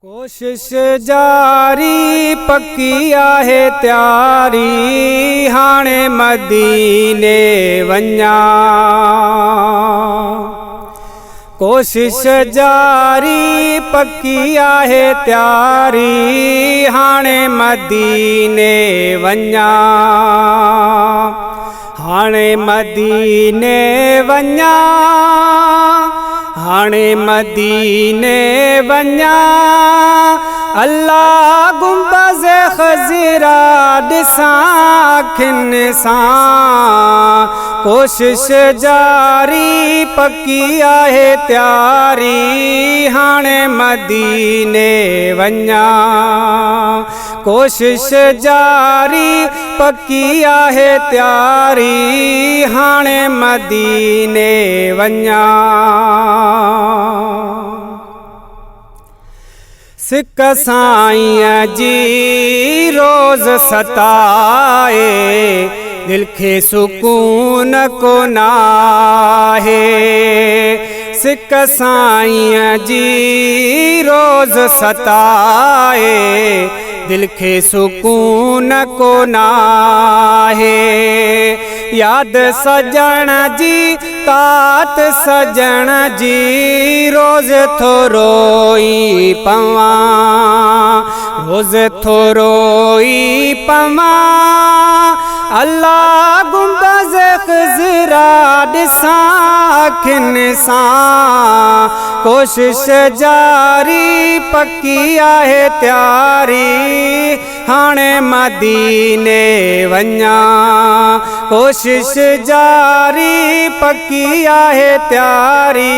कोशिश जारी पक्की आहे त्यारी हाणे मदीने वञा। कोशिश जारी पक्की आहे त्यारी हाणे मदीने वञा। हाणे मदीने वञा। हाणे मदीने वञा। अल्लाह गुंबज़ ख़ज़रा ॾिसां अखियुनि सां। कोशिश जारी पक्की आहे त्यारी हाणे मदीने वञा। कोशिश जारी पक्की आहे त्यारी हाणे मदीने वञा। सिक साईं जी रोज़ सताए दिल खे सुकून कोन आहे। सिक साईं जी रोज़ सताए दिल खे सुकून कोन आहे। याद सजण जी तात सजण जी रोज़ थोरोई पवां। रोज़ थोरोई पवां। अल्लाह गुंबज़ ख़ज़रा ॾिसां अखियुनि सां। कोशिश जारी पक्की आहे त्यारी हाणे मदीने वञा। कोशिश जारी पक्की आहे त्यारी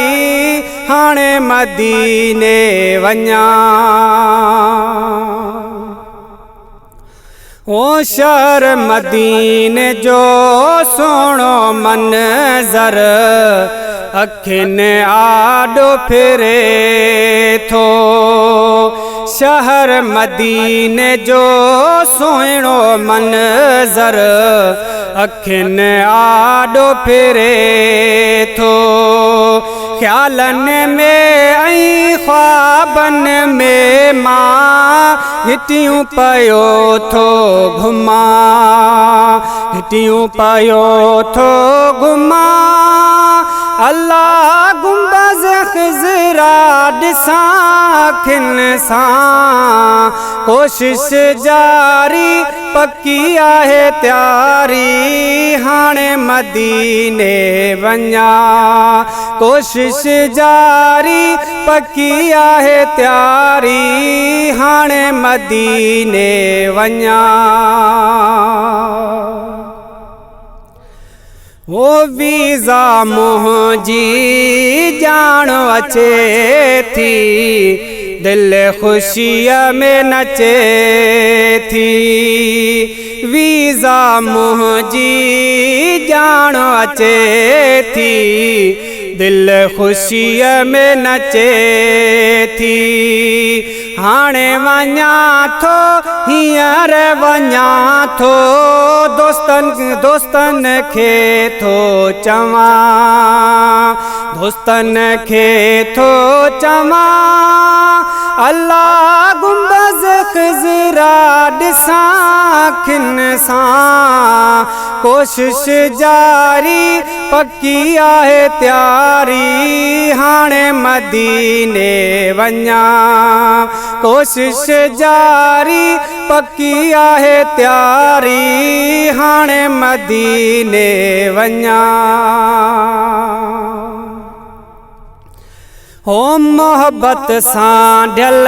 हाणे मदीने वञा। ओ शहर मदीने जो सोणो मंज़र अखियुनि आॾो फिरे थो। शहर मदीने जो सोणो मंज़र अखियुनि आॾो फिरे थो। ख़्यालनि में ऐं ख्वाबनि में मां हिटियूं पयो थो घुमां। हिटियूं पयो थो घुमां। अल्लाह गुंबज़ ख़ज़रा ॾिसां अखियुनि सां। कोशिश जारी पक्की आहे त्यारी हाणे मदीने वञा। कोशिश जारी पक्की आहे त्यारी हाणे मदीने वञा। वो वीज़ा मुंहिंजी ॼाण अचे थी दिल ख़ुशीअ में नचे थी। वीज़ा मुंहिंजी ॼाण अचे थी दिल ख़ुशीअ में नचे थी। हाणे वञा थो हींअर वञा थो दोस्तनि खे थो चवां। दोस्तनि खे थो चवां। अल्लाह गुंबज़ ख़ज़रा ॾिसां अखियुनि सां। कोशिश जारी पक्की आहे त्यारी हाणे मदीने वञा। कोशिश जारी पक्की आहे त्यारी हाणे मदीने वञा। हो मोहब्बत सां ढल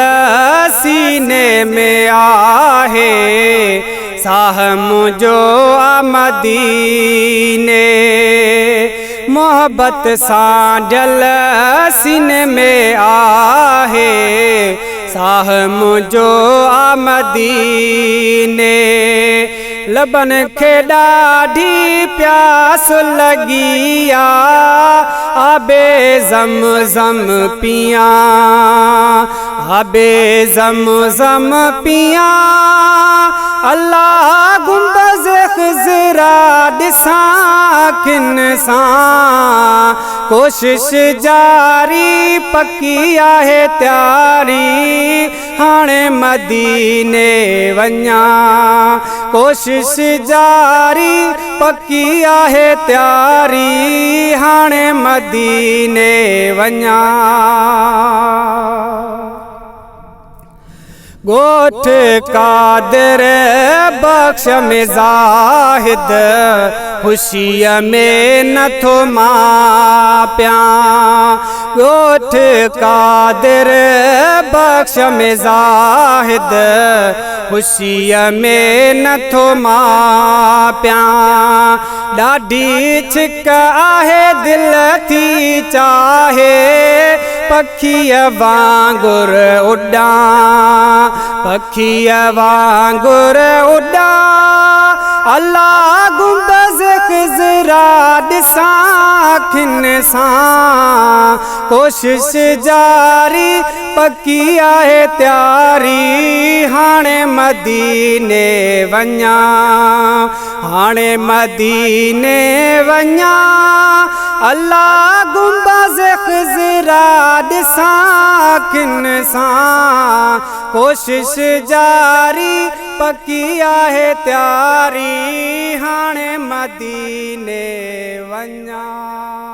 सीने में आहे साह मुंहिंजो आ मदीने। मोहब्बत सां ढल सीने में आहे साह मुंहिंजो आ मदीने। लबनि खे ॾाढी प्यास लॻी आबे ज़मज़म पियां। आबे ज़मज़म पियां। अल्लाह गुंबज़ ख़ज़रा ॾिसां अखियुनि सां। कोशिश जारी पक्की आहे त्यारी हाणे मदीने वञा कोशिश जारी पक्की आहे तयारी हाणे मदीने वञा गोठ कादिर बख्श में ज़ाहिद खुशीअ में नथो मापिया गोठ कादिर बख्श में ज़ाहिद खुशीअ में नथो मापिया ॾाढी छिक आहे दिल थी चाहे पखीअ वांगुर उॾां पखीअ वांगुर उॾां अल्लाह गुंबज़ ख़िज़रा ॾिसां अखियुनि सां कोशिश जारी पक्की आहे तयारी हाणे मदीने वञा हाणे मदीने वञा अल्लाह गुंबज़ ख़िज़रा ॾिसां अखियुनि सां कोशिश जारी पक्की आहे तयारी हाणे मदीने वञा।